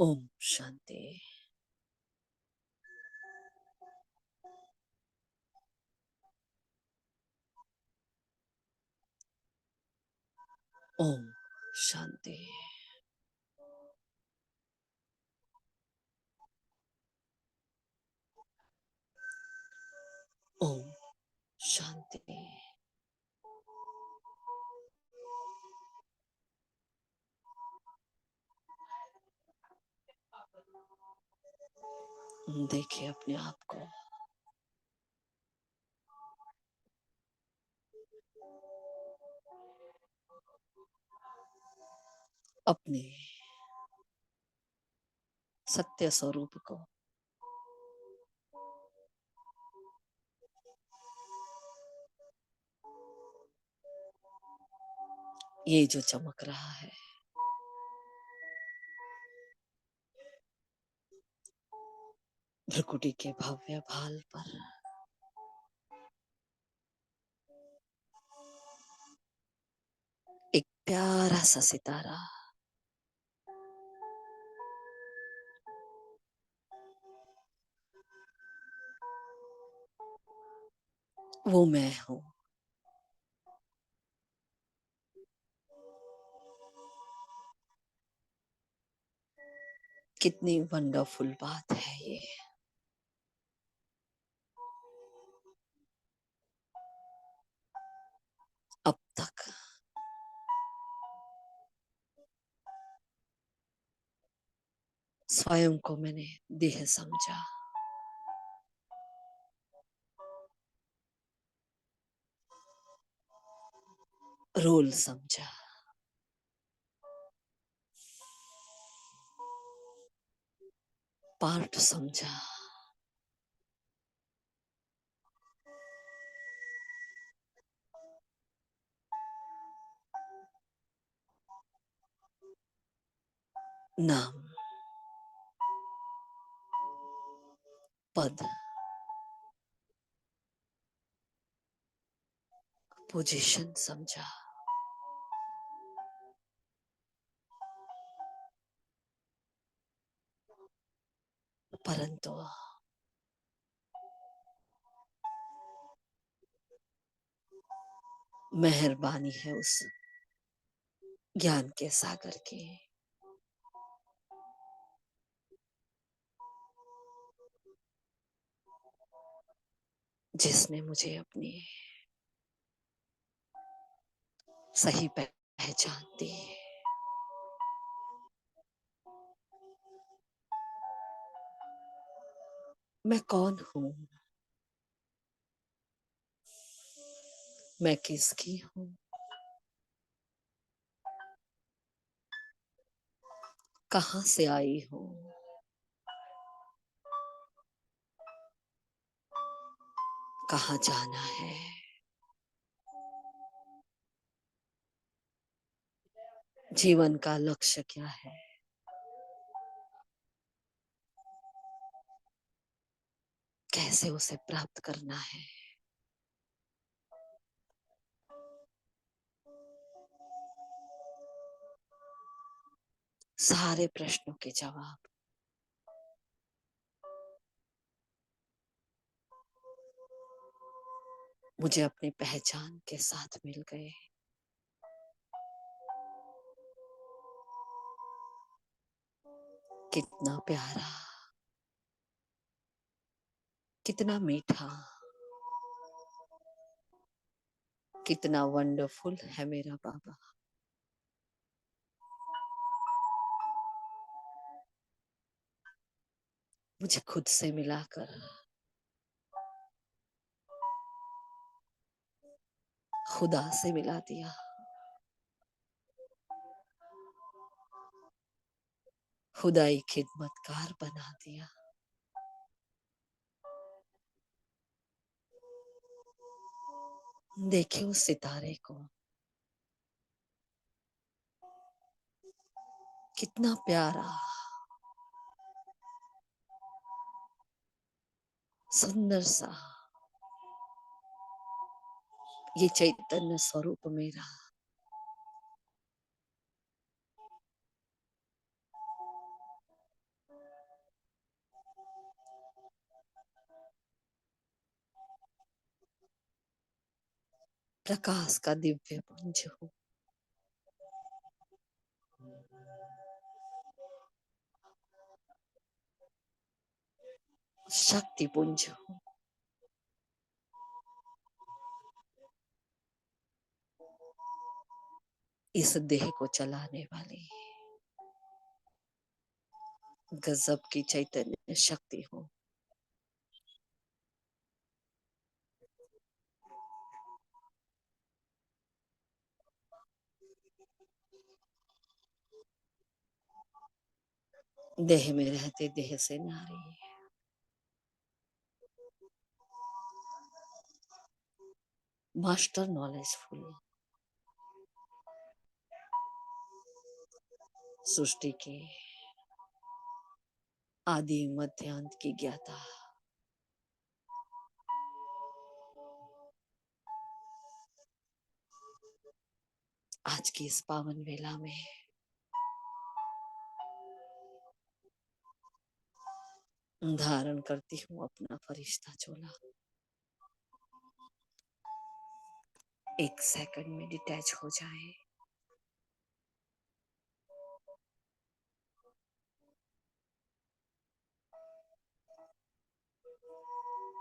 ओम शांति। ओम शांति। ओम शांति। देखिए अपने आप को, अपने सत्य स्वरूप को। ये जो चमक रहा है, भ्रकुटी के भव्य भाल पर एक प्यारा सा सितारा, वो मैं हूं। कितनी वंडरफुल बात है ये। अब तक स्वयं को मैंने देह समझा, रोल समझा, पार्ट समझा, नाम, पद, पोजीशन समझा। परंतु मेहरबानी है उस ज्ञान के सागर की, जिसने मुझे अपनी सही पहचान दी। मैं कौन हूं, मैं किसकी हूं, कहां से आई हूं, कहां जाना है, जीवन का लक्ष्य क्या है, कैसे उसे प्राप्त करना है। सारे प्रश्नों के जवाब मुझे अपनी पहचान के साथ मिल गए। कितना प्यारा, कितना मीठा, कितना वंडरफुल है मेरा बाबा। मुझे खुद से मिलाकर खुदा से मिला दिया। खुदाई खिदमतकार बना दिया। देखिए उस सितारे को, कितना प्यारा, सुंदर सा ये चैतन्य स्वरूप मेरा। प्रकाश का दिव्य पुंज हूँ, शक्ति पुंज हूँ, इस देह को चलाने वाली गजब की चैतन्य शक्ति हूँ। देह में रहते देह से नारी, मास्टर नॉलेजफुल, सृष्टि के आदि मध्यांत की ज्ञाता, आज की इस पावन वेला में धारण करती हूँ अपना फरिश्ता चोला। एक सेकंड में डिटैच हो जाए।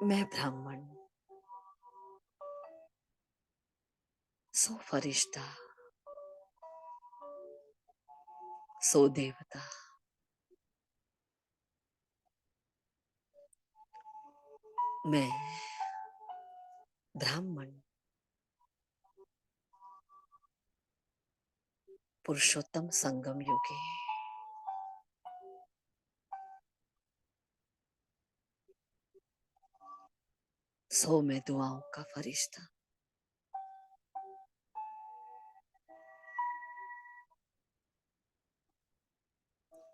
मैं ब्राह्मण, सो फरिश्ता, सो देवता, मैं ब्राह्मण, पुरुषोत्तम संगम युगे, सो मैं दुआओं का फरिश्ता,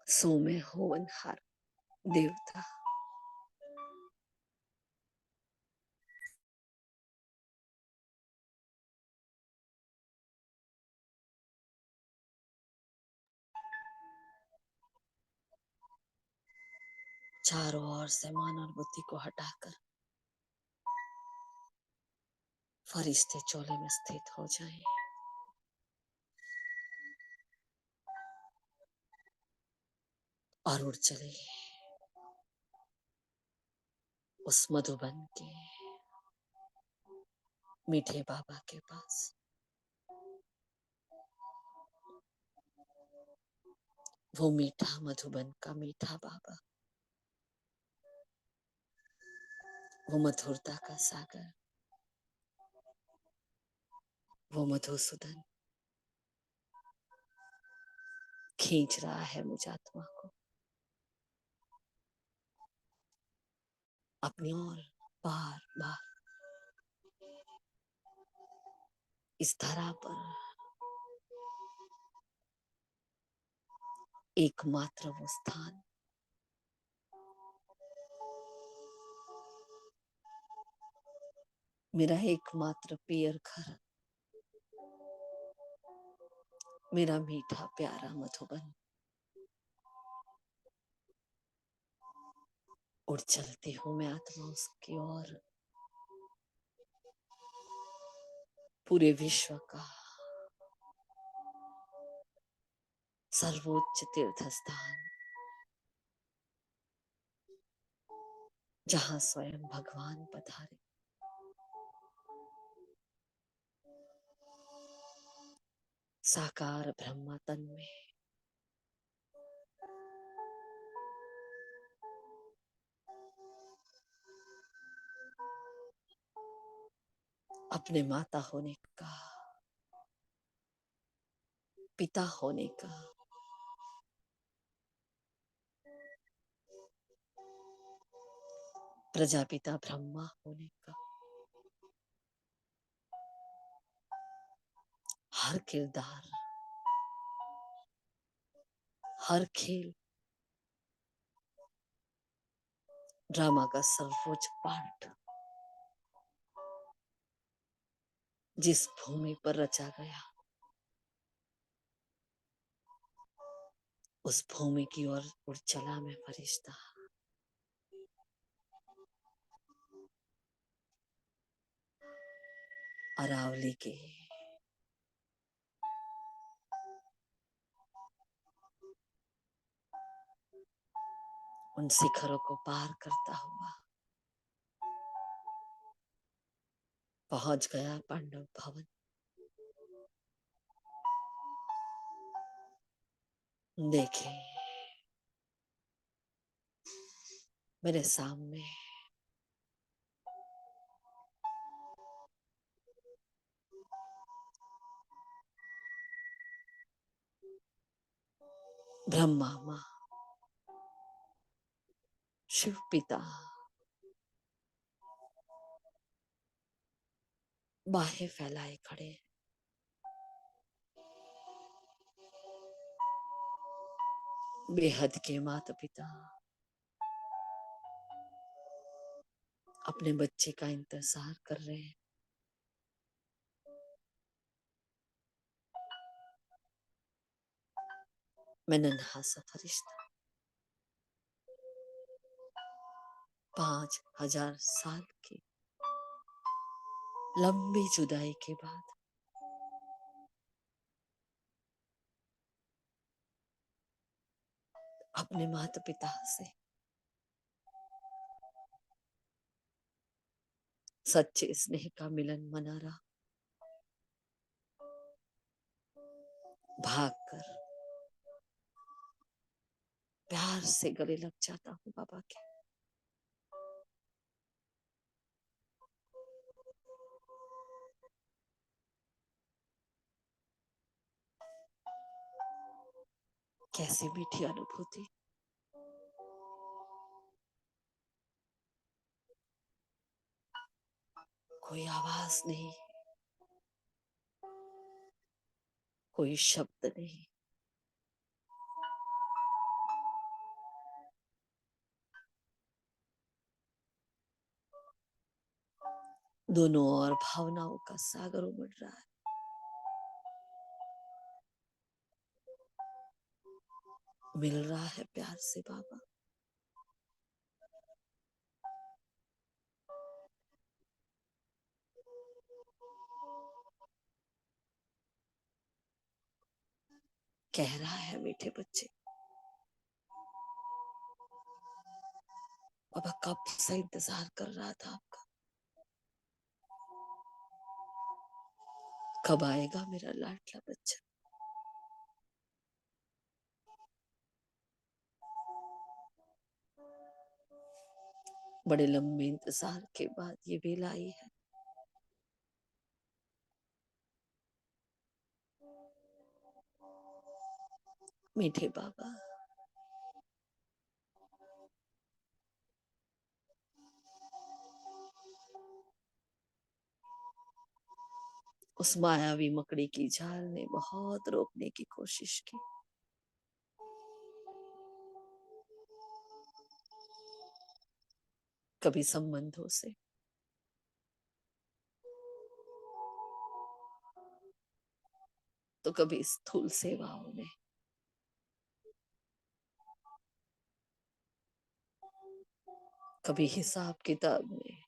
सो मैं होनहार देवता। चारों ओर से मन और बुद्धि को हटाकर फरिश्ते चोले में स्थित हो जाएं और उड़ चले उस मधुबन के मीठे बाबा के पास। वो मीठा मधुबन का मीठा बाबा, वो मधुरता का सागर, वो मधुसूदन खींच रहा है मुझ आत्मा को अपनी ओर। बार बार इस धरा पर एकमात्र वो स्थान, मेरा एकमात्र पियर घर, मेरा मीठा प्यारा मधुबन। उड़ चलती हूँ मैं आत्मा उसकी ओर। पूरे विश्व का सर्वोच्च तीर्थ स्थान, जहां स्वयं भगवान पधारे, साकार ब्रह्मा तन में, अपने माता होने का, पिता होने का, प्रजापिता ब्रह्मा होने का हर किरदार, हर खेल, ड्रामा का सर्वोच्च पार्ट जिस भूमि पर रचा गया, उस भूमि की ओर उड़ चला मैं फरिश्ता। अरावली के उन शिखरों को पार करता हुआ पहुंच गया पांडव भवन। देखे मेरे सामने ब्रह्मा माँ, शिव पिता बाहें फैलाए खड़े। बेहद के माता पिता अपने बच्चे का इंतजार कर रहे हैं। मैं नन्हा सा फरिश्ता 5000 साल की लंबी जुदाई के बाद अपने माता पिता से सच्चे स्नेह का मिलन मना रहा। भागकर प्यार से गले लग जाता हूँ बाबा के। कैसी मीठी अनुभूति। कोई आवाज नहीं, कोई शब्द नहीं, दोनों ओर भावनाओं का सागर उमड़ रहा है। मिल रहा है प्यार से बाबा। कह रहा है मीठे बच्चे, बाबा कब से इंतजार कर रहा था आपका। कब आएगा मेरा लाडला बच्चा। बड़े लंबे इंतजार के बाद ये बेला आई है। मीठे बाबा, उस मायावी मकड़ी की जाल ने बहुत रोकने की कोशिश की। कभी संबंधों से, तो कभी स्थूल सेवाओं में, कभी हिसाब किताब में।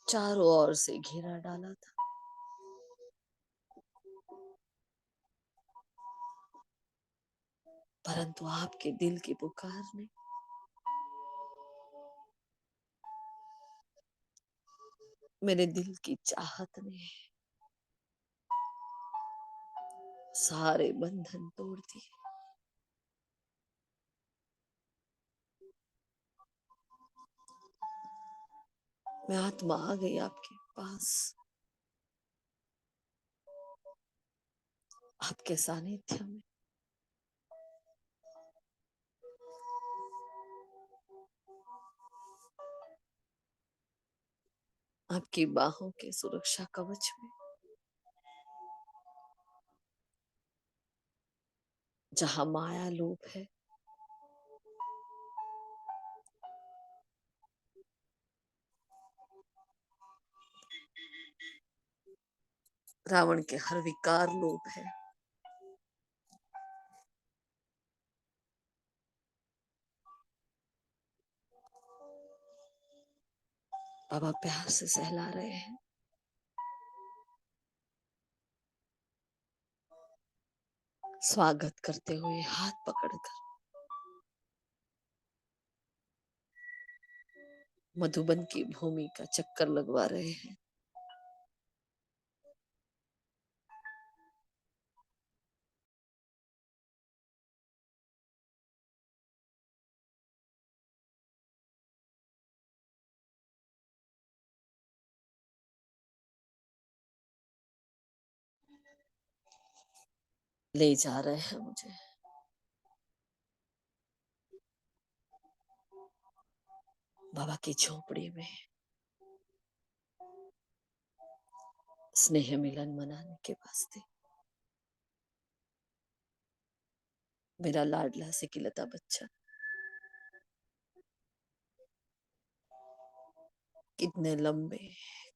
चारों ओर से घेरा डाला था, परंतु आपके दिल की पुकार ने मेरे दिल की चाहत ने सारे बंधन तोड़ दिए। मैं आत्मा आ गई आपके पास, आपके सानिध्य में। आपकी बाहों के सुरक्षा कवच में, जहां माया लोभ है, रावण के हर विकार लोभ है। बाबा प्यार से सहला रहे हैं। स्वागत करते हुए हाथ पकड़कर मधुबन की भूमि का चक्कर लगवा रहे हैं। ले जा रहे हैं मुझे बाबा की झोपड़ी में स्नेह मिलन मनाने के वास्ते। मेरा लाडला सिकिलता बच्चा कितने लंबे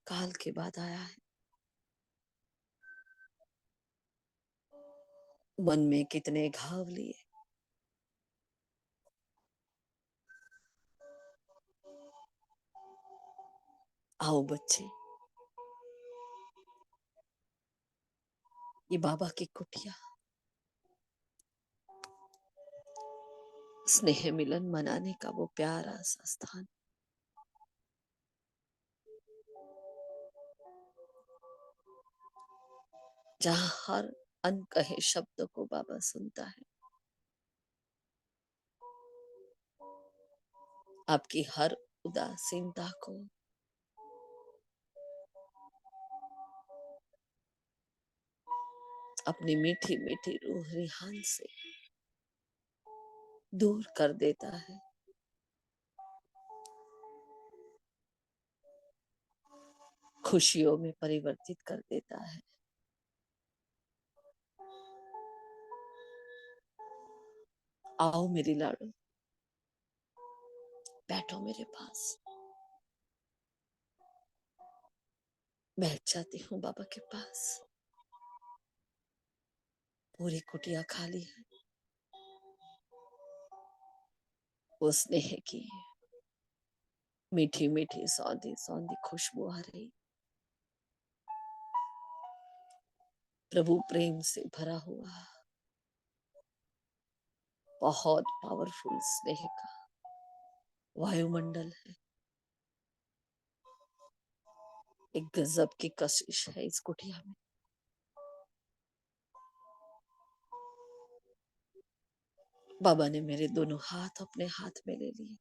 काल के बाद आया है। मन में कितने घाव लिए। आओ बच्चे, ये बाबा की कुटिया स्नेह मिलन मनाने का वो प्यारा सा स्थान। जहां हर अनकहे शब्द को बाबा सुनता है। आपकी हर उदासीनता को अपनी मीठी मीठी रूह रिहान से दूर कर देता है। खुशियों में परिवर्तित कर देता है। आओ मेरी लाडो, बैठो मेरे पास। बैठ जाती हूँ बाबा के पास। पूरी कुटिया खाली है। वो स्नेह की मीठी मीठी सौंधी सौंधी खुशबू आ रही। प्रभु प्रेम से भरा हुआ बहुत पावरफुल स्नेह का वायुमंडल है। एक गजब की कशिश है इस कुटिया में। बाबा ने मेरे दोनों हाथ अपने हाथ में ले लिए।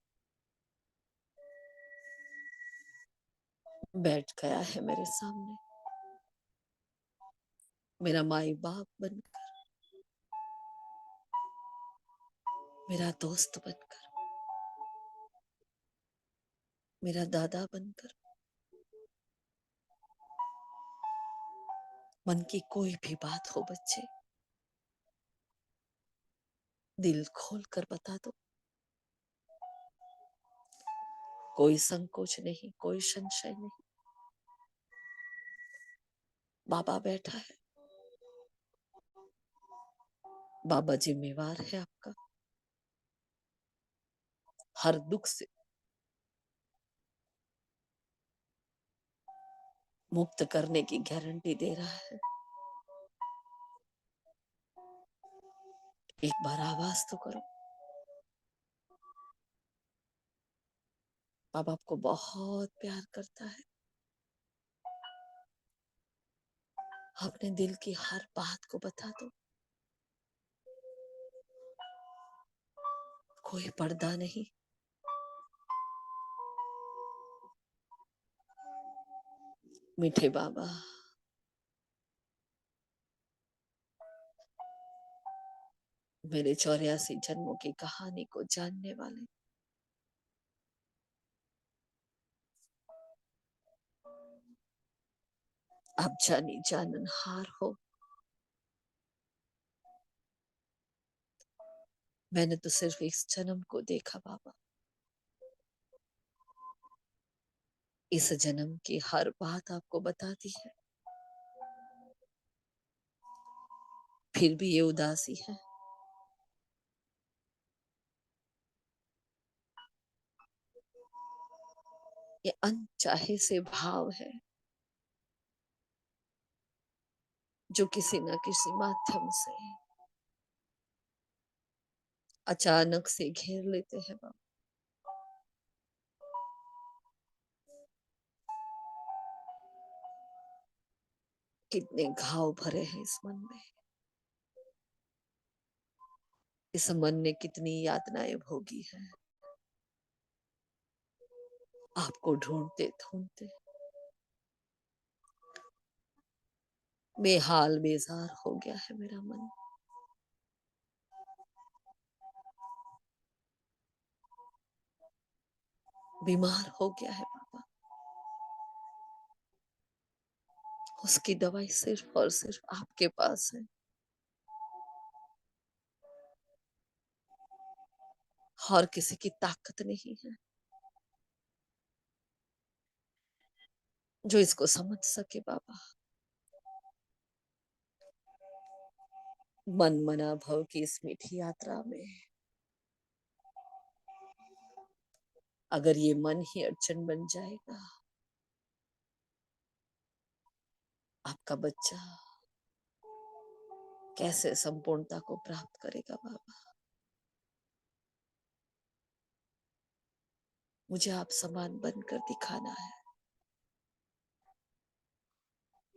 बैठ गया है मेरे सामने, मेरा माई बाप बनकर, मेरा दोस्त बनकर, मेरा दादा बनकर। मन की कोई भी बात हो बच्चे, दिल खोल कर बता दो। कोई संकोच नहीं, कोई संशय नहीं। बाबा बैठा है। बाबा जिम्मेवार है आपका हर दुख से मुक्त करने की गारंटी दे रहा है। एक बार आवाज तो करो। बाबा आपको बहुत प्यार करता है। अपने दिल की हर बात को बता दो। कोई पर्दा नहीं। मीठे बाबा, मेरे 84 जन्मों की कहानी को जानने वाले, आप जानी जाननहार हो। मैंने तो सिर्फ इस जन्म को देखा बाबा। इस जन्म की हर बात आपको बता दी है। फिर भी ये उदासी है। ये अनचाहे से भाव है जो किसी न किसी माध्यम से अचानक से घेर लेते हैं बाबा। कितने घाव भरे हैं इस मन में, इस मन ने कितनी यातनाएं भोगी है आपको ढूंढते ढूंढते। बेहाल बेजार हो गया है मेरा मन। बीमार हो गया है बाबा। उसकी दवाई सिर्फ और सिर्फ आपके पास है। और किसी की ताकत नहीं है जो इसको समझ सके बाबा। मन मना भव की इस मीठी यात्रा में अगर ये मन ही अड़चन बन जाएगा, आपका बच्चा कैसे संपूर्णता को प्राप्त करेगा बाबा। मुझे आप समान बनकर दिखाना है,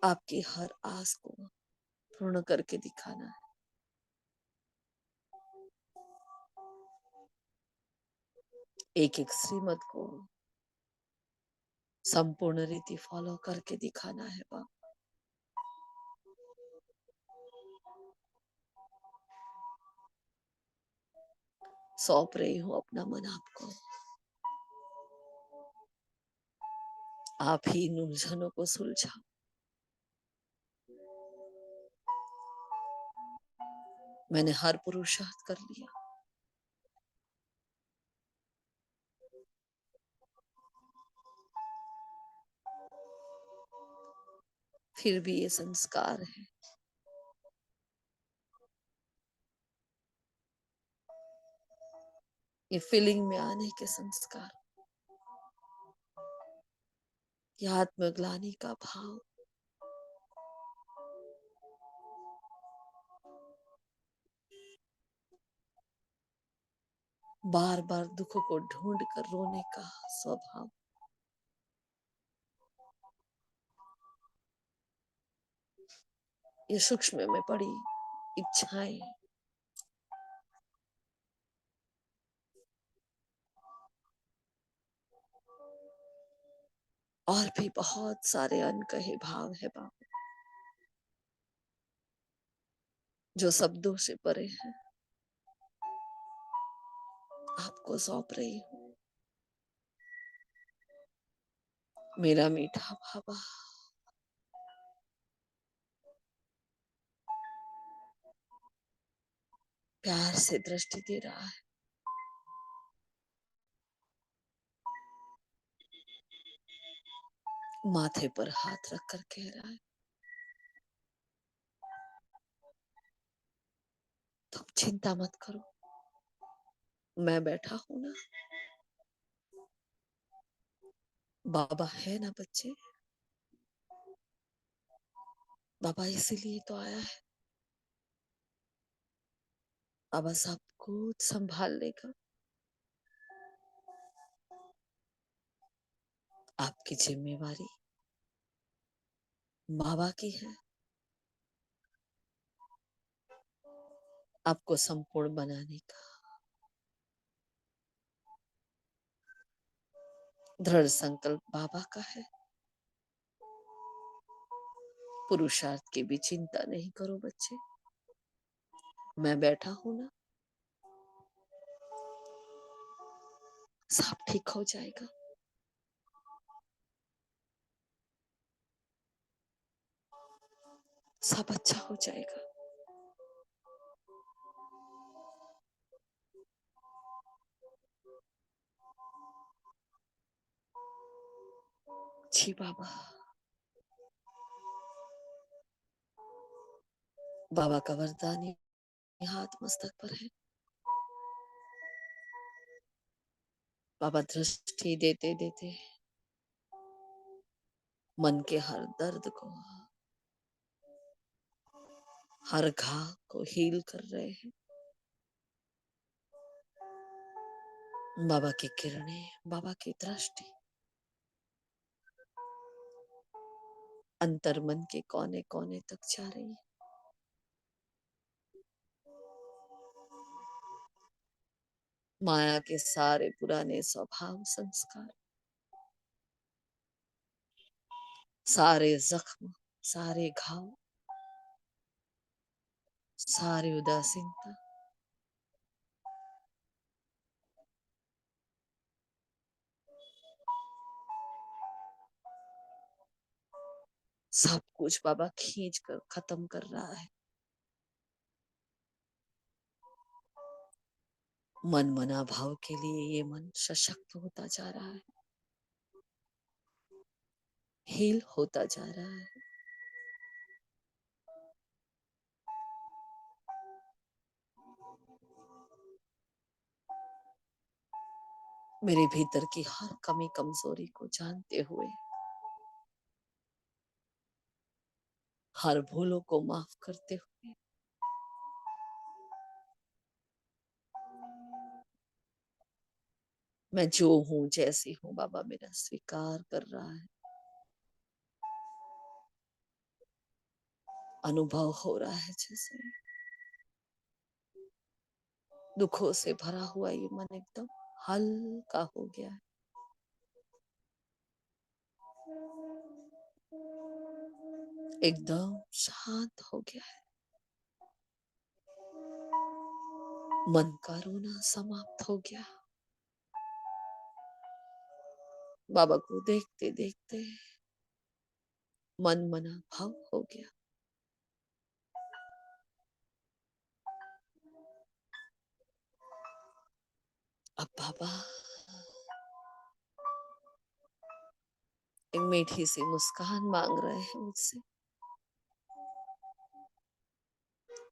आपकी हर आस को पूर्ण करके दिखाना है। एक एक श्रीमत को संपूर्ण रीति फॉलो करके दिखाना है बाबा। सौंप रही हूँ अपना मन आपको। आप ही इन उलझनों को सुलझाओ। मैंने हर पुरुषार्थ कर लिया, फिर भी ये संस्कार है। ये फीलिंग में आने के संस्कार, ये आत्मग्लानि का भाव, बार बार दुख को ढूंढ कर रोने का स्वभाव, ये सूक्ष्म में पड़ी इच्छाएं, और भी बहुत सारे अनकहे भाव है बाबा जो शब्दों से परे हैं। आपको सौंप रही हूँ मेरा मीठा बाबा। प्यार से दृष्टि दे रहा है, माथे पर हाथ रख कर कह रहा है तुम चिंता मत करो, मैं बैठा हूं ना। बाबा है ना बच्चे, बाबा इसीलिए तो आया है। बाबा सब कुछ संभाल लेगा। आपकी जिम्मेवारी बाबा की है, आपको संपूर्ण बनाने का। दृढ़ संकल्प बाबा का है। पुरुषार्थ की भी चिंता नहीं करो बच्चे, मैं बैठा हूं ना, सब ठीक हो जाएगा। सब अच्छा हो जाएगा। जी बाबा। बाबा का वरदान हाथ मस्तक पर है। बाबा दृष्टि देते देते मन के हर दर्द को, हर घाव को हील कर रहे हैं। बाबा की किरणें, बाबा की दृष्टि अंतर मन के कोने कोने तक जा रही है। माया के सारे पुराने स्वभाव, संस्कार, सारे जख्म, सारे घाव, सारी उदासीनता सब कुछ बाबा खींच कर खत्म कर रहा है। मन मना भाव के लिए ये मन सशक्त होता जा रहा है, हील होता जा रहा है। मेरे भीतर की हर कमी कमजोरी को जानते हुए, हर भूलों को माफ करते हुए, मैं जो हूं जैसी हूं बाबा मेरा स्वीकार कर रहा है। अनुभव हो रहा है जैसे दुखों से भरा हुआ ये मन एकदम हल्का हो गया है। एकदम शांत हो गया है। मन का रोना समाप्त हो गया। बाबा को देखते देखते मन मना भाव हो गया। अब बाबा एक मीठी सी मुस्कान मांग रहे हैं मुझसे।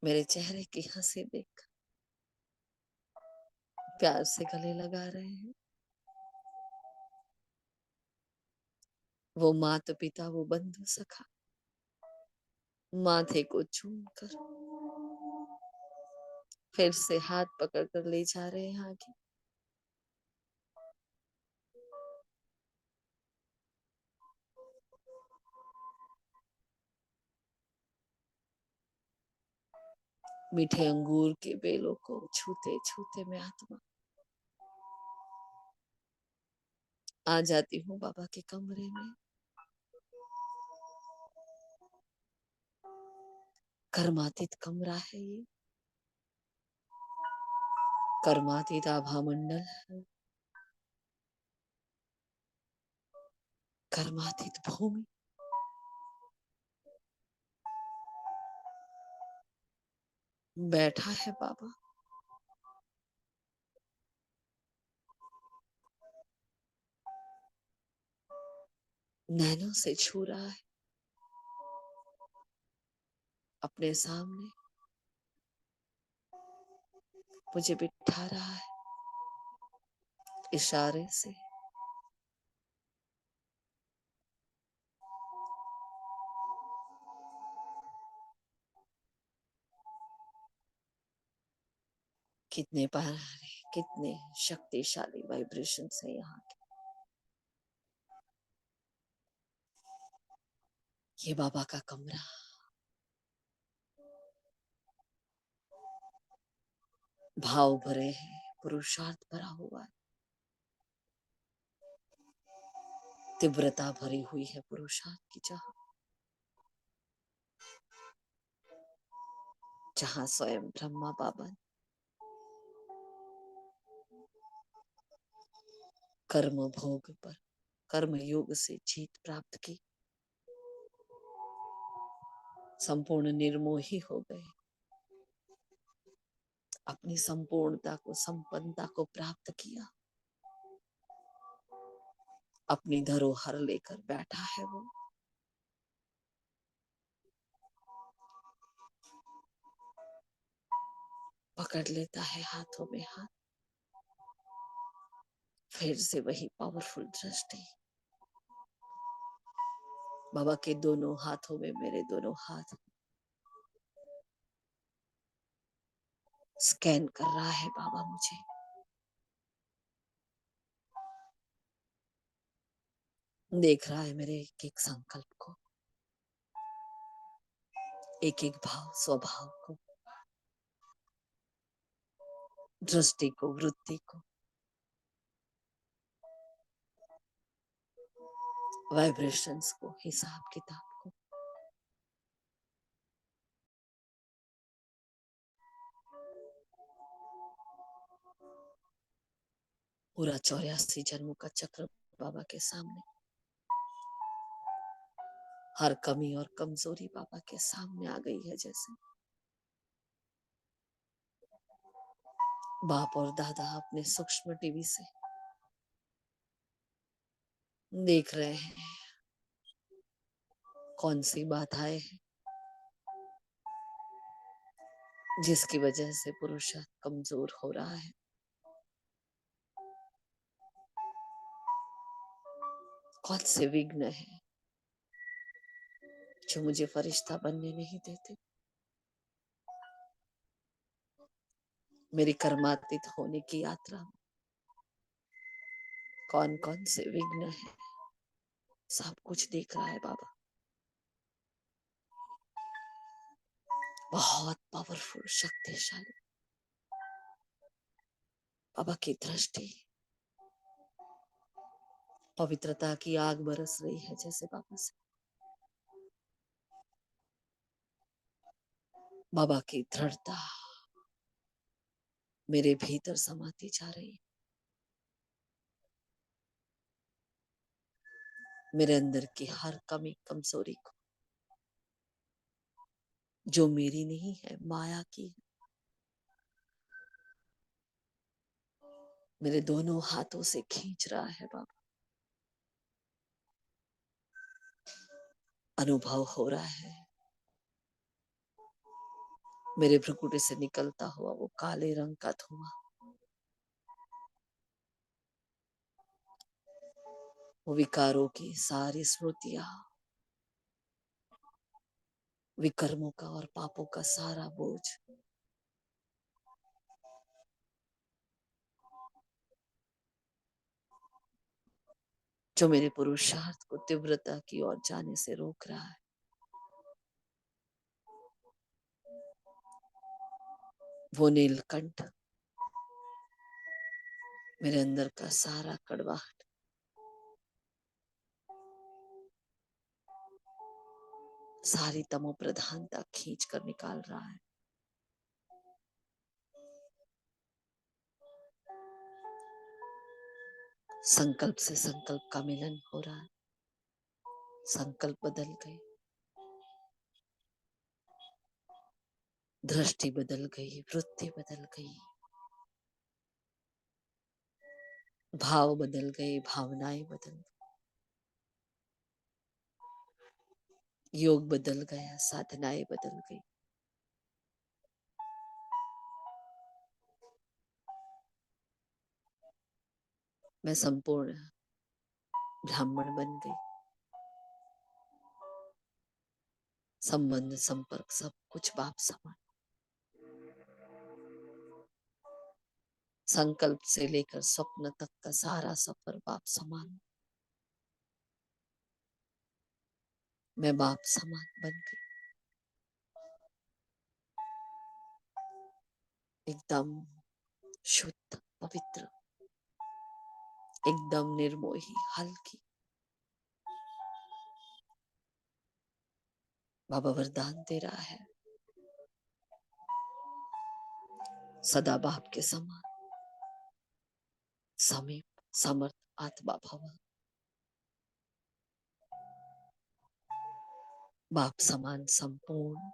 मेरे चेहरे की हंसी देख प्यार से गले लगा रहे हैं। वो माता पिता, वो बंधु सखा माथे को चूम कर फिर से हाथ पकड़ कर ले जा रहे हैं आगे। मीठे अंगूर के बेलों को छूते छूते मैं आत्मा आ जाती हूँ बाबा के कमरे में। कर्मातीत कमरा है ये, कर्मातीत आभा मंडल है, कर्मातीत भूमि। बैठा है बाबा, नैनों से छू रहा है अपने सामने, मुझे बिठा रहा है इशारे से। कितने प्यारे, कितने शक्तिशाली वाइब्रेशंस है यहाँ के। ये बाबा का कमरा भाव भरे है, पुरुषार्थ भरा हुआ है, तीव्रता भरी हुई है पुरुषार्थ की। जहाँ जहाँ स्वयं ब्रह्मा बाबा ने कर्म भोग पर कर्म योग से जीत प्राप्त की, संपूर्ण निर्मोही हो गए, अपनी संपूर्णता को, संपन्नता को प्राप्त किया। अपनी धरोहर लेकर बैठा है वो। पकड़ लेता है हाथों में हाथ, फिर से वही पावरफुल दृष्टि, बाबा के दोनों हाथों में मेरे दोनों हाथ स्कैन कर रहा है बाबा मुझे। देख रहा है मेरे एक एक संकल्प को, एक एक भाव स्वभाव को, दृष्टि को, वृत्ति को, वाइब्रेशंस को, हिसाब किताब को। पूरा 84 जन्मों का चक्र बाबा के सामने, हर कमी और कमजोरी बाबा के सामने आ गई है। जैसे बाप और दादा अपने सूक्ष्म टीवी से देख रहे हैं कौन सी बाधाएं हैं जिसकी वजह से पुरुषार्थ कमजोर हो रहा है, कौन से विघ्न है जो मुझे फरिश्ता बनने नहीं देते। मेरी कर्मातीत होने की यात्रा में कौन कौन से विघ्न है, सब कुछ देख रहा है बाबा। बहुत पावरफुल, शक्तिशाली बाबा की दृष्टि। पवित्रता की आग बरस रही है जैसे बाबा से। बाबा की दृढ़ता मेरे भीतर समाती जा रही है। मेरे अंदर की हर कमी कमजोरी को, जो मेरी नहीं है, माया की है, मेरे दोनों हाथों से खींच रहा है बाबा। अनुभव हो रहा है मेरे भ्रुकुटी से निकलता हुआ वो काले रंग का धुआं, वो विकारों की सारी स्मृतियां, विकर्मों का और पापों का सारा बोझ जो मेरे पुरुषार्थ को तीव्रता की ओर जाने से रोक रहा है। वो नीलकंठ मेरे अंदर का सारा कड़वाहट, सारी तमो प्रधानता खींच कर निकाल रहा है। संकल्प से संकल्प का मिलन हो रहा है। संकल्प बदल गए, दृष्टि बदल गई, वृत्ति बदल गई, भाव बदल गए, भावनाएं बदल गई, योग बदल गया, साधनाएं बदल गई। मैं संपूर्ण ब्राह्मण बन गई। संबंध संपर्क सब कुछ बाप समान। संकल्प से लेकर स्वप्न तक का सारा सफर बाप समान। मैं बाप समान बन गई, एकदम शुद्ध, पवित्र, एकदम निर्मोही, हल्की। बाबा वरदान दे रहा है, सदा बाप के समान समीप, समर्थ आत्मा भव। बाप समान संपूर्ण,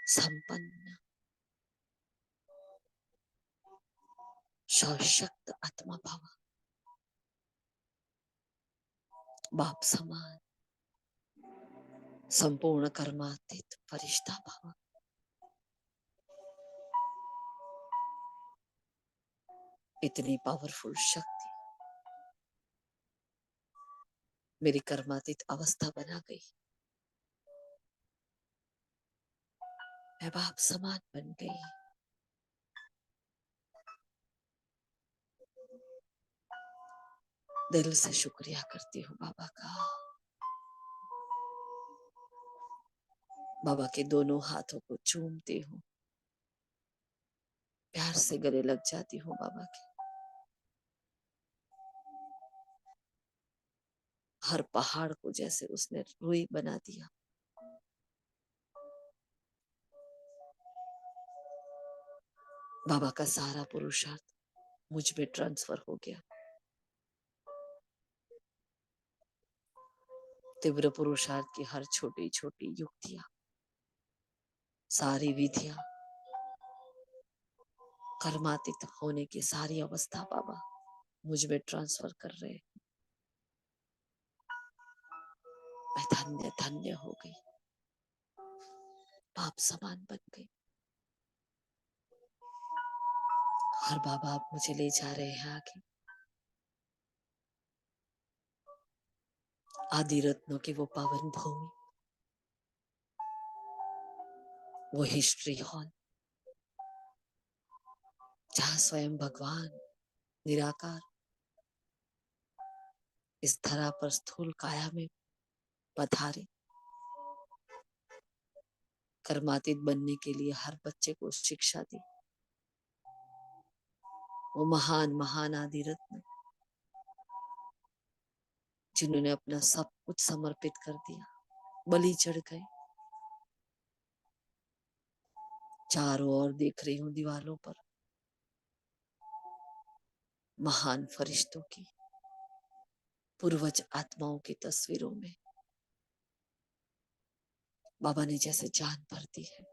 संपन्न, सशक्त आत्मा भव। बाप समान संपूर्ण कर्मातीत फरिश्ता भव। इतनी पावरफुल शक्ति मेरी कर्मातीत अवस्था बना गई। मैं बाप समान बन गई। दिल से शुक्रिया करती हूँ बाबा का। बाबा के दोनों हाथों को चूमती हूँ, प्यार से गले लग जाती हूँ बाबा के। हर पहाड़ को जैसे उसने रुई बना दिया। बाबा का सारा पुरुषार्थ मुझ में ट्रांसफर हो गया। तीव्र पुरुषार्थ की हर छोटी छोटी युक्तियां, सारी विधियां, कर्मातीत होने की सारी अवस्था बाबा मुझ में ट्रांसफर कर रहे। मैं धन्य धन्य हो गई, बाप समान बन गई। और बाबा आप मुझे ले जा रहे हैं आगे। आदि रत्नों की वो पावन भूमि, वो हिस्ट्री हॉल, जहां स्वयं भगवान निराकार इस धरा पर स्थूल काया में पधारे। कर्मातीत बनने के लिए हर बच्चे को शिक्षा दी। वो महान महान आदि रत्न जिन्होंने अपना सब कुछ समर्पित कर दिया, बलि चढ़ गए। चारों ओर देख रही हूं दीवालों पर महान फरिश्तों की, पूर्वज आत्माओं की तस्वीरों में बाबा ने जैसे जान भर दी है।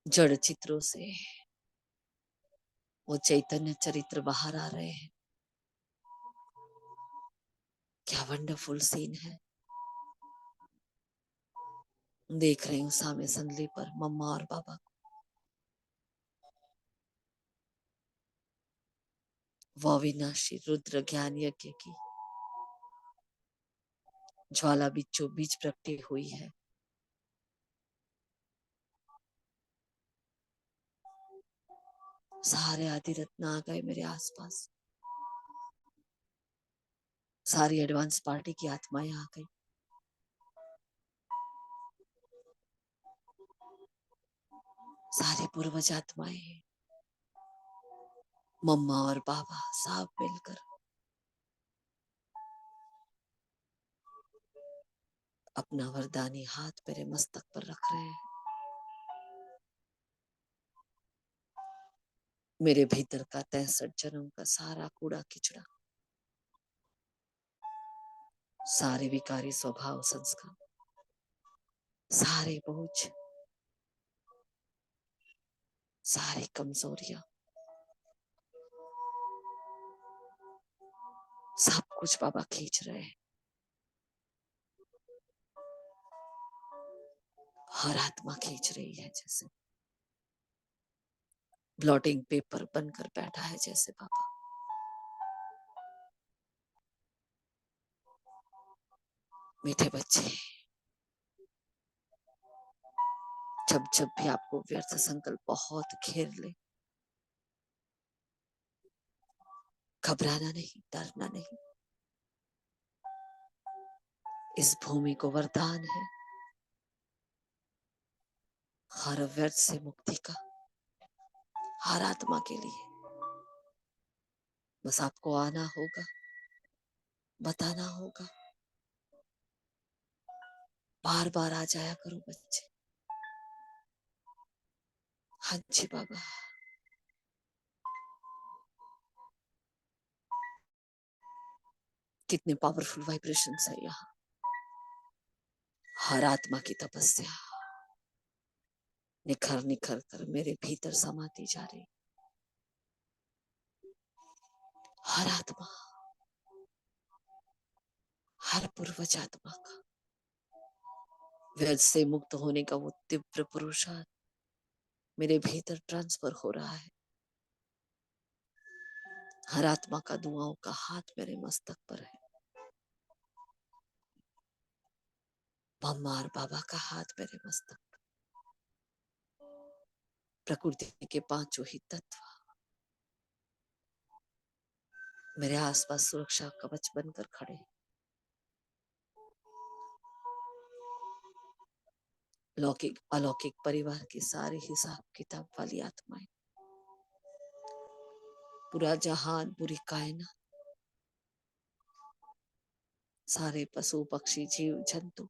जड़ चित्रों से वो चैतन्य चरित्र बाहर आ रहे हैं। क्या वंडरफुल सीन है। देख रही हूँ सामने संदली पर मम्मा और बाबा को। वो अविनाशी रुद्र ज्ञान यज्ञ की ज्वाला बीचों बीच प्रकटी हुई है। सारे आदि रत्न आ गए मेरे आसपास। सारी एडवांस पार्टी की आत्माएं आ गई। सारी पूर्वज आत्माएं, मम्मा और बाबा सब मिलकर अपना वरदानी हाथ मेरे मस्तक पर रख रहे हैं। मेरे भीतर का 63 जन्म का सारा कूड़ा किचड़ा, सारे विकारी स्वभाव संस्कार, सारे बोझ, सारी कमजोरियां, सब कुछ बाबा खींच रहे हैं। हर आत्मा खींच रही है जैसे ब्लॉटिंग पेपर बनकर बैठा है जैसे बाबा। मीठे बच्चे, जब जब भी आपको व्यर्थ संकल्प बहुत घेर ले, घबराना नहीं, डरना नहीं। इस भूमि को वरदान है हर व्यर्थ से मुक्ति का, हर आत्मा के लिए। बस आपको आना होगा, बताना होगा। बार बार आ जाया करो बच्चे। हाँ जी बाबा। कितने पावरफुल वाइब्रेशंस है यहाँ। हर आत्मा की तपस्या निखर निखर कर मेरे भीतर समाती जा रही। हर आत्मा, हर पूर्वज आत्मा का व्यर्थ से मुक्त होने का वो तीव्र पुरुषार्थ मेरे भीतर ट्रांसफर हो रहा है। हर आत्मा का दुआओं का हाथ मेरे मस्तक पर है। मम्मा और बाबा का हाथ मेरे मस्तक पर। प्रकृति के पांचों ही तत्व मेरे आसपास सुरक्षा कवच बनकर खड़े हैं। लौकिक अलौकिक परिवार की सारी हिसाब किताब वाली आत्माएं, पूरा जहान, पूरी कायनात, सारे पशु पक्षी जीव जंतु,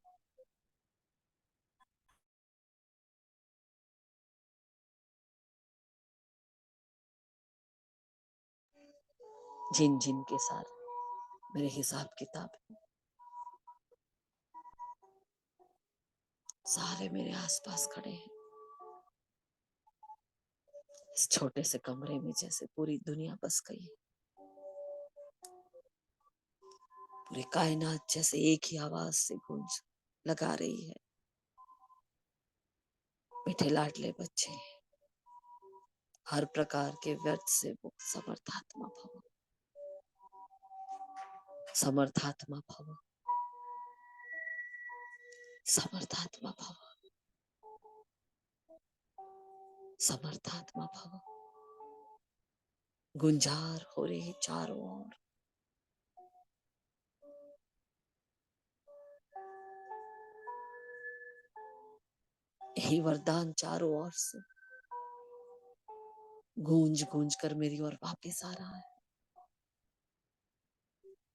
जिन जिन के साथ मेरे हिसाब किताब है, सारे मेरे आसपास खड़े हैं। इस छोटे से कमरे में जैसे पूरी दुनिया बस गई है। पूरी कायनात जैसे एक ही आवाज से गूंज लगा रही है। मीठे लाडले बच्चे, हर प्रकार के व्यर्थ से मुक्त समर्थात्मा भव, समर्थात्मा भव, समर्थात्मा भव, समर्थात्मा भव। गुंजार हो रही चारों ओर। यही वरदान चारों ओर से गूंज गूंज कर मेरी ओर वापिस आ रहा है।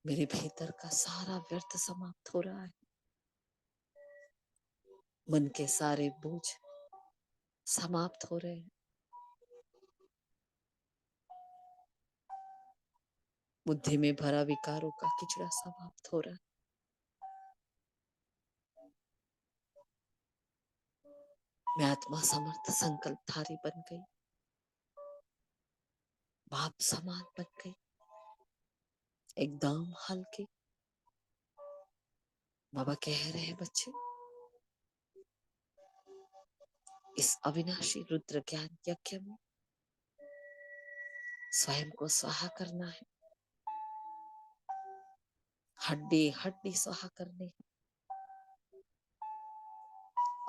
मेरे भीतर का सारा व्यर्थ समाप्त हो रहा है। मन के सारे बोझ समाप्त हो रहे हैं। बुद्धि में भरा विकारों का किचड़ा समाप्त हो रहा है। मैं आत्मा समर्थ संकल्पधारी बन गई, बाप समान बन गई, एकदम हल्की। बाबा कह रहे हैं, बच्चे, इस अविनाशी रुद्र ज्ञान यज्ञ में स्वयं को स्वाहा करना है। हड्डी हड्डी स्वाहा करनी है।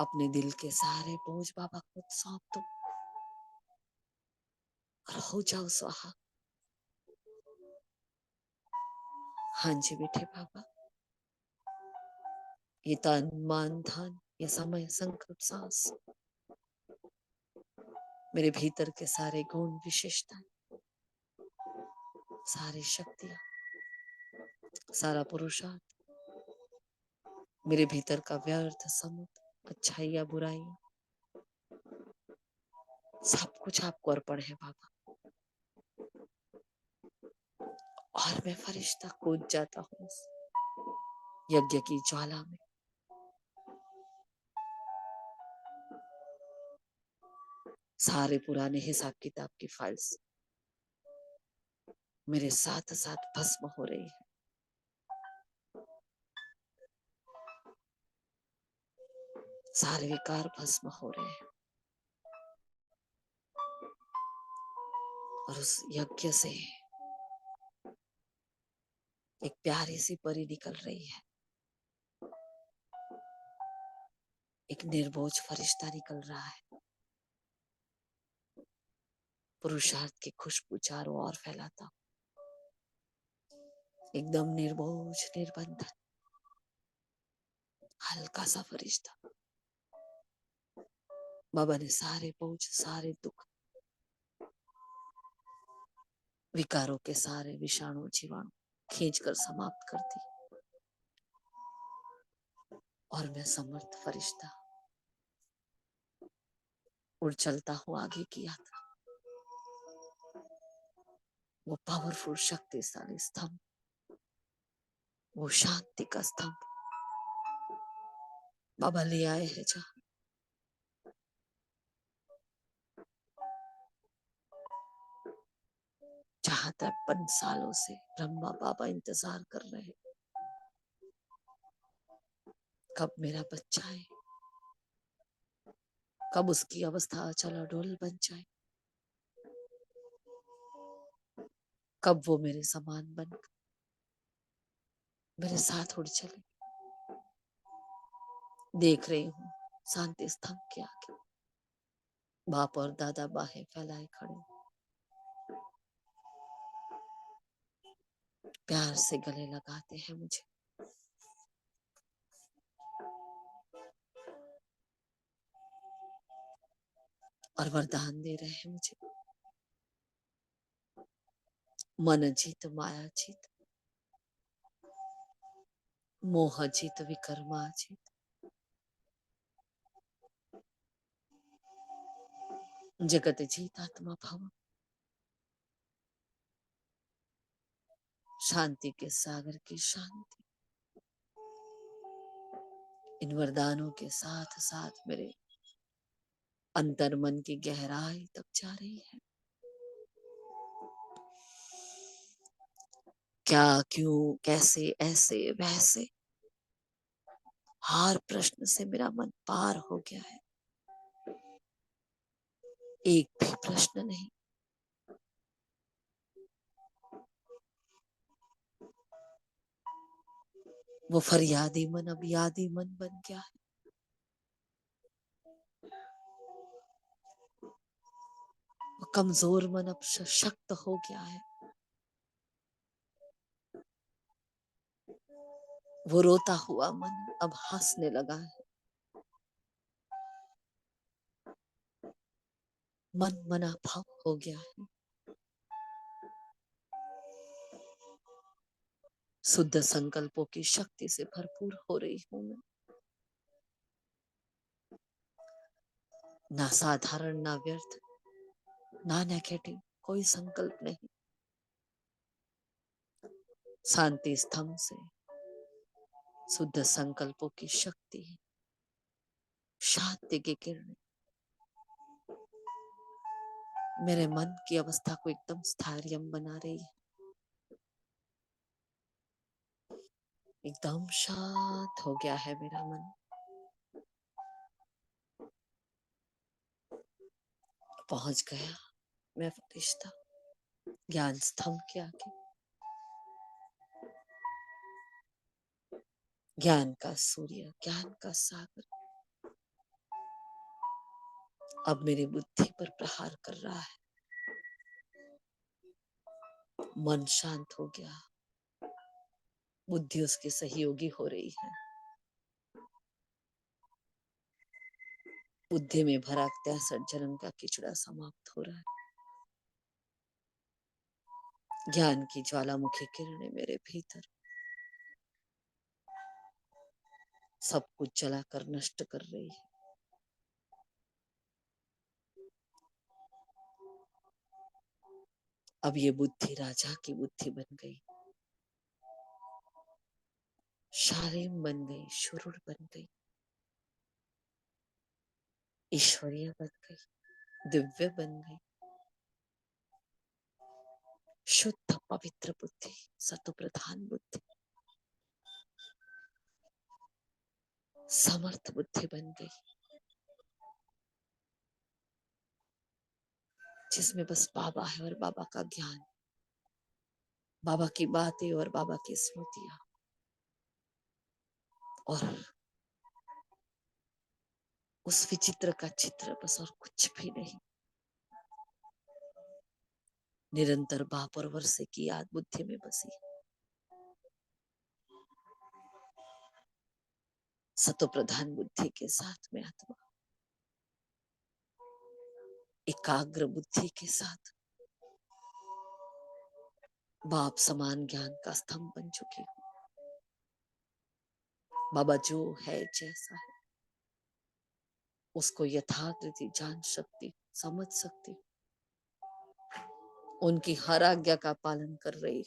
अपने दिल के सारे बोझ बाबा को सौंप दो और हो जाओ स्वाहा। हाँ जी बेटे बाबा, ये तन मन धन, ये समय संकल्प सांस, मेरे भीतर के सारे गुण विशेषताएं, सारी शक्तियां, सारा पुरुषार्थ, मेरे भीतर का व्यर्थ समुद्र, अच्छाई या बुराई, सब कुछ आपको अर्पण है बाबा। और मैं फरिश्ता कूद जाता हूँ इस यज्ञ की ज्वाला में। सारे पुराने हिसाब किताब की फाइल्स मेरे साथ साथ भस्म हो रही है। सारे विकार भस्म हो रहे हैं और उस यज्ञ से एक प्यारी सी परी निकल रही है। एक निर्बोझ फरिश्ता निकल रहा है। पुरुषार्थ की खुशबू चारों ओर फैलाता, एकदम निर्बोझ, निर्बंधन, हल्का सा फरिश्ता। बाबा ने सारे बोझ, सारे दुख, विकारों के सारे विषाणु जीवाणु खींचकर समाप्त कर दी और मैं समर्थ फरिश्ता उड़ चलता हूँ आगे की यात्रा। वो पावरफुल शक्तिशाली स्तंभ, वो शांति का स्तंभ बाबा ले आए हैं, जहां 53 सालों से ब्रह्मा बाबा इंतजार कर रहे हैं, कब मेरा बच्चा है, कब उसकी अवस्था अचल अडोल बन जाए। कब वो मेरे समान बन मेरे साथ उड़ चले। देख रही हूँ शांति स्तंभ के आगे बाप और दादा बाहें फैलाए खड़े, प्यार से गले लगाते हैं मुझे। और वरदान दे रहे हैं मुझे, मन जीत माया जीत, मोह जीत विकर्मा जीत, जगत जीत आत्मा भव, शांति के सागर की शांति। इन वरदानों के साथ साथ मेरे अंतर मन की गहराई तक जा रही है। क्या, क्यों, कैसे, ऐसे, वैसे, हर प्रश्न से मेरा मन पार हो गया है। एक भी प्रश्न नहीं। वो फरियादी मन अब यादी मन बन गया है। वो कमजोर मन अब सशक्त हो गया है। वो रोता हुआ मन अब हंसने लगा है। मन मना भाव हो गया है। शुद्ध संकल्पों की शक्ति से भरपूर हो रही हूं मैं। ना साधारण, ना व्यर्थ, ना नेगेटिव, कोई संकल्प नहीं। शांति स्तंभ से शुद्ध संकल्पों की शक्ति, शांति की किरण मेरे मन की अवस्था को एकदम स्थायरम बना रही है। एकदम शांत हो गया है मेरा मन। पहुंच गया मैं फरिश्ता ज्ञान स्तंभ के आगे। ज्ञान का सूर्य, ज्ञान का सागर अब मेरी बुद्धि पर प्रहार कर रहा है। मन शांत हो गया, बुद्धि उसकी सहयोगी हो रही है। बुद्धि में भरा 63 जन्म का किचड़ा समाप्त हो रहा है। ज्ञान की ज्वालामुखी किरणें मेरे भीतर सब कुछ जलाकर नष्ट कर रही है। अब ये बुद्धि राजा की बुद्धि बन गई, शालीन बन गई, शुरुड़ बन गई, ईश्वरीय बन गई, दिव्य बन गई। शुद्ध पवित्र बुद्धि, सत्व प्रधान बुद्धि, समर्थ बुद्धि बन गई, जिसमें बस बाबा है और बाबा का ज्ञान, बाबा की बातें और बाबा की स्मृतियां, और उस विचित्र का चित्र, बस और कुछ भी नहीं। निरंतर बाप और वर्षे की याद बुद्धि में बसी। सत्व प्रधान बुद्धि के साथ में आत्मा, एकाग्र बुद्धि के साथ बाप समान ज्ञान का स्तंभ बन चुकी हूँ। बाबा जो है, जैसा है, उसको यथाकृति जान सकती, समझ सकती, उनकी हर आज्ञा का पालन कर रही।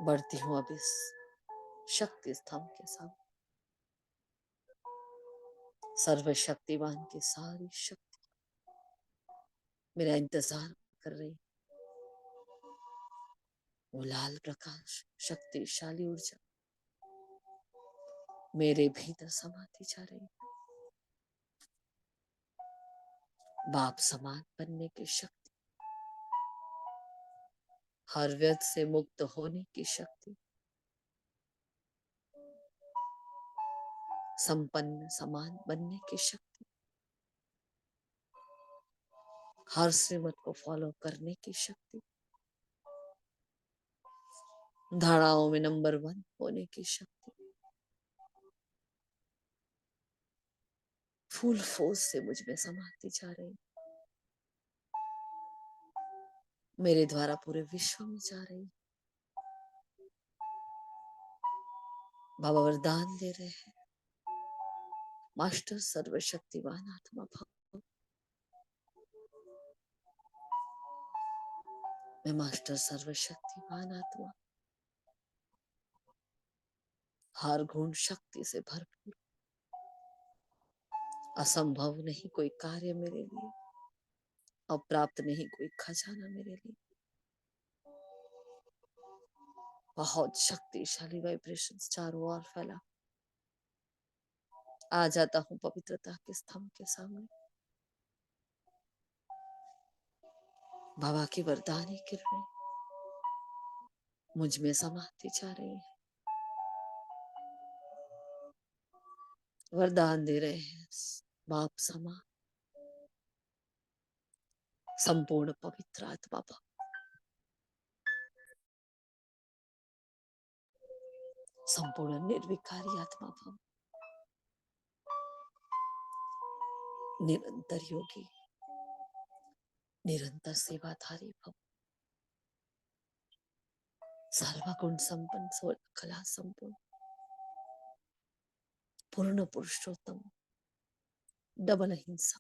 बढ़ती हूँ अब इस शक्ति स्तंभ के साथ। सर्वशक्तिमान की सारी शक्ति मेरा इंतजार कर रही। वो लाल प्रकाश, शक्तिशाली ऊर्जा मेरे भीतर समाती जा रही। बाप समान बनने की शक्ति, हर व्यर्थ से मुक्त होने की शक्ति, संपन्न समान बनने की शक्ति, हर श्रीमत को फॉलो करने की शक्ति, धाराओं में नंबर 1 होने की शक्ति, फुल फोर्स से मुझ में समाती जा रही, मेरे द्वारा पूरे विश्व में जा रही। बाबा वरदान दे रहे हैं, मास्टर सर्वशक्तिवान आत्मा भव। मैं मास्टर सर्वशक्तिवान आत्मा, हर गुण शक्ति से भरपूर, असंभव नहीं कोई कार्य मेरे लिए, अप्राप्त नहीं कोई खजाना मेरे लिए। बहुत शक्तिशाली वाइब्रेशंस चारों ओर फैला, आ जाता हूँ पवित्रता के स्तंभ के सामने। बाबा की वरदानी किरणें मुझ में समाती जा रही है, वरदान दे रहे हैं, बाप समा संपूर्ण पवित्र आत्मा भव, संपूर्ण निर्विकारी आत्मा भव, निरंतर योगी, निरंतर सेवाधारी भव, सर्वगुण संपन्न, सर्व कला संपूर्ण, पूर्ण पुरुषोत्तम, डबल अहिंसा,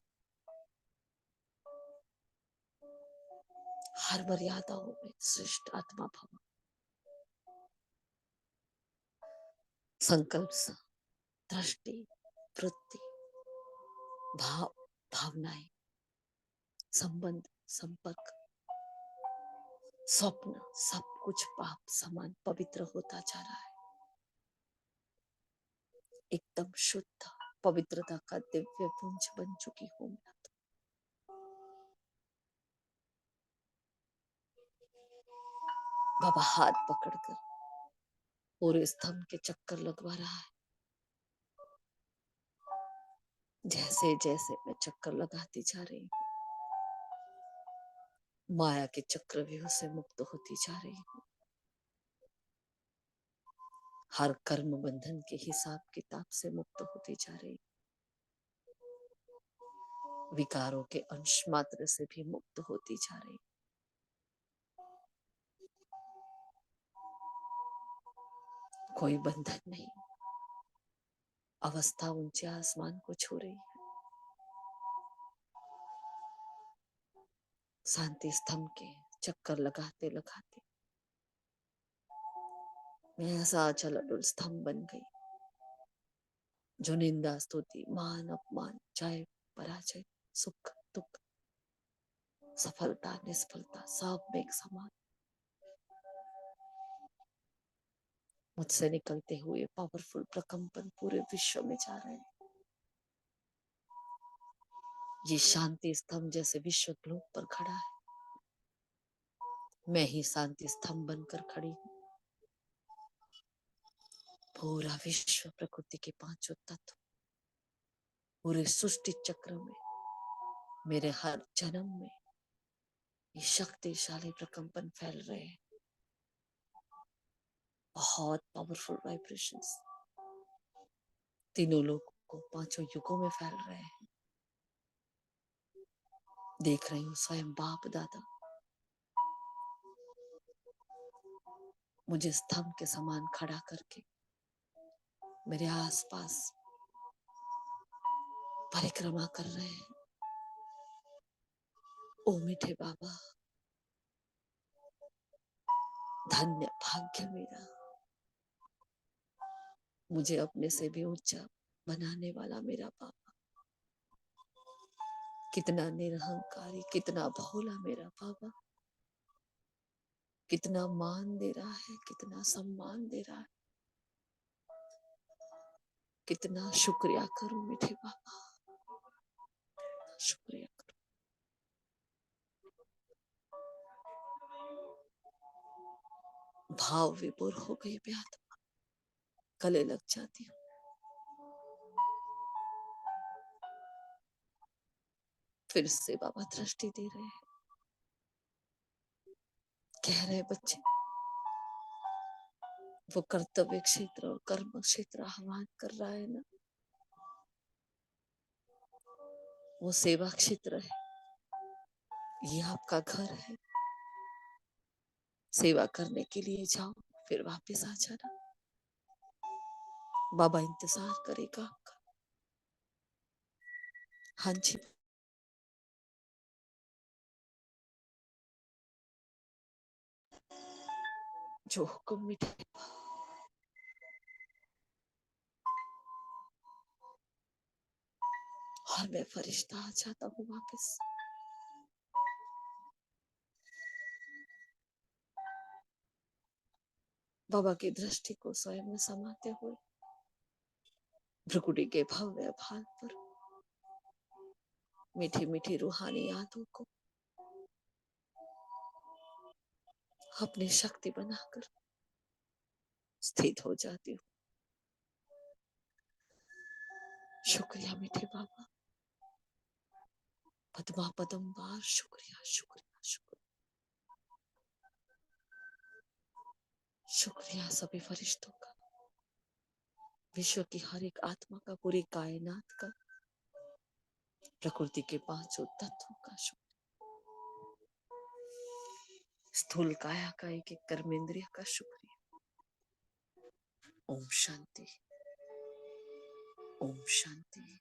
हर मर्यादाओं में श्रेष्ठ आत्मा भव, संकल्प, दृष्टि, वृत्ति, भाव, भावनाएं, संबंध, संपर्क, स्वप्न, सब कुछ पाप समान पवित्र होता जा रहा है। एकदम शुद्ध पवित्रता का दिव्य पुंज बन चुकी हूं मैं। बाबा हाथ पकड़कर पूरे स्तंभ के चक्कर लगवा रहा है, जैसे जैसे मैं चक्कर लगाती जा रही हूँ, माया के चक्रव्यूह से मुक्त होती जा रही हूँ। हर कर्म बंधन के हिसाब किताब से मुक्त होती जा रही हूँ, विकारों के अंश मात्र से भी मुक्त होती जा रही हूँ। कोई बंधन नहीं, अवस्था ऊंचे आसमान को छू रही है। शांति स्तंभ के चक्कर लगाते लगाते मैं ऐसा अचल अटल स्तंभ बन गई, जो निंदा स्तुति मान अपमान जय पराजय सुख दुख सफलता निष्फलता सब में एक समान मुझसे निकलते हुए पावरफुल प्रकंपन पूरे विश्व में जा रहे हैं। ये शांति स्तंभ जैसे विश्व ग्लोब पर खड़ा है, मैं ही शांति स्तंभ बनकर खड़ी हूँ। पूरा विश्व प्रकृति के पांचों तत्व पूरे सृष्टि चक्र में मेरे हर जन्म में ये शक्तिशाली प्रकंपन फैल रहे हैं। बहुत पावरफुल वाइब्रेशंस तीनों लोगों को पांचों युगों में फैल रहे हैं। देख रही हूँ स्वयं बाप दादा मुझे स्तंभ के समान खड़ा करके मेरे आसपास परिक्रमा कर रहे हैं। ओ मीठे बाबा, धन्य भाग्य मेरा, मुझे अपने से भी ऊंचा बनाने वाला मेरा बाबा। कितना निरहंकारी, कितना भोला मेरा बाबा, कितना मान दे रहा है, कितना सम्मान दे रहा है। कितना शुक्रिया करूं मीठे बाबा, शुक्रिया करूं। भाव विभोर हो गई मैं आत्मा, गले लग जाती हूँ। फिर से बाबा दृष्टि दे रहे हैं, कह रहे बच्चे वो कर्तव्य क्षेत्र और कर्म क्षेत्र आह्वान कर रहा है ना, वो सेवा क्षेत्र है, ये आपका घर है। सेवा करने के लिए जाओ, फिर वापस आ जाना, बाबा इंतजार करेगा आपका। हाँ जी, जो हुक्म मिटे, और मैं फरिश्ता आ जाता हूँ वापस। बाबा की दृष्टि को स्वयं में समाते हुए भ्रुकुटी के भव्य भाल पर मीठी मीठी रूहानी यादों को अपनी शक्ति बनाकर स्थित हो जाती हूँ। शुक्रिया मीठे बाबा, पद्मा पदम्बार, शुक्रिया शुक्रिया शुक्रिया। शुक्रिया सभी फरिश्तों का, विश्व की हर एक आत्मा का, पूरी कायनात का, प्रकृति के पांचों तत्वों का शुक्र, स्थूल काया का एक एक कर्मेंद्रिय का शुक्रिया। ओम शांति, ओम शांति।